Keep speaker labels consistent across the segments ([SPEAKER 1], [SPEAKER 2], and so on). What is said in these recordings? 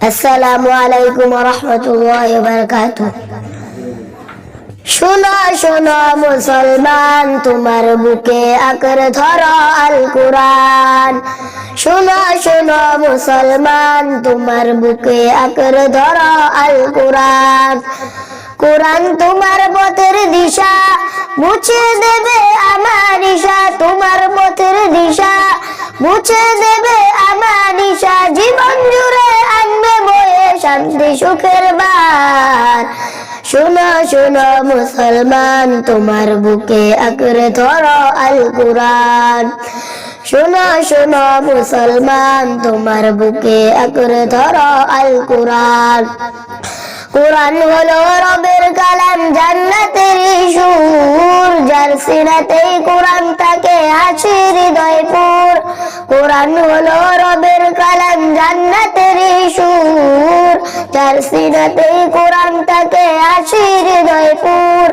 [SPEAKER 1] আসসালামু আলাইকুম ওয়া রাহমাতুল্লাহি ওয়া বারাকাতুহু। শোনো শোনো মুসলমান, তোমার বুকে আঁকড়ে ধরো আল কুরআন। শোনো শোনো মুসলমান, তোমার বুকে আঁকড়ে ধরো আল কুরআন। কুরআন তোমার পথের দিশা, মুছে দেবে আমার ঈশা। তোমার পথের দিশা মুছে দেবে আমার ঈশা। জীবন জুড়ে আনবে বয়ে শান্তি সুখের বার। শোনো শোনো মুসলমান, তোমার বুকে আঁকড়ে ধরো আল কুরআন। শোনো শোনো মুসলমান, তোমার বুকে আঁকড়ে ধরো আল কুরআন। কুরআন হলো রবের কালাম, জান্নাতের সুর। যার সিনাতেই কুরআন থাকে হাসি হৃদয়পুর। কুরআন হলো রবের কালাম, জান্নাতের সুর। যার সিনাতেই কুরআন থাকে হাসি হৃদয়পুর।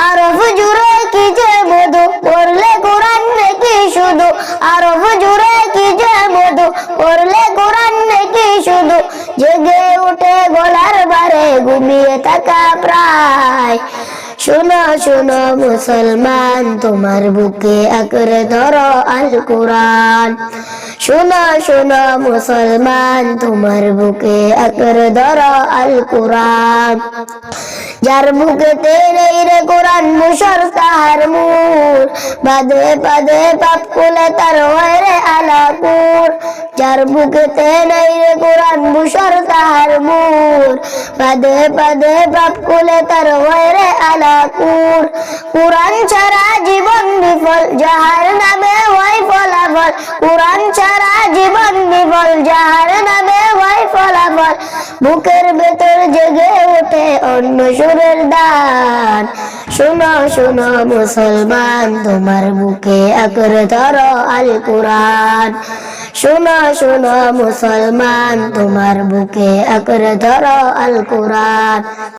[SPEAKER 1] আরব জুড়ে কি যে মধু, পড়লে কুরআন নাকি শুধু। আরব জুড়ে কি যে মধু, পড়লে কুরআন নাকি শুধু। জেগে উঠে গলার বারে ঘুমিয়ে থাকা প্রায়। শোনো শোনো মুসলমান, তোমার বুকে আঁকড়ে ধরো আল কুরআন। শোনো শোনো মুসলমান, তোমার বুকে আঁকড়ে ধরো আল কুরআন। যার বুকেতে নেই রে কুরআন, মুশর তাহার মূল। বাদে বাদে পাপ কুলে তার হয় রে আলাকুর। যার বুকেতে নেই রে কুরআন, মুশর তাহার মূল। বাদে বাদে পাপ কুলে তার হয় রে আলাকুর। কুরআন ছাড়া জীবন বিফল, যাহার নামে হয় ফলাফল। কুরআন ছাড়া জীবন বিফল, যাহার নামে হয় ফলাফল। বুকের ভেতর জেগে ওঠে অন্য সুরের দান। শোনো শোনো মুসলমান, তোমার বুকে আঁকড়ে ধরো আল কুরআন। শোনো শোনো মুসলমান, তোমার বুকে আঁকড়ে ধরো আল কুরআন।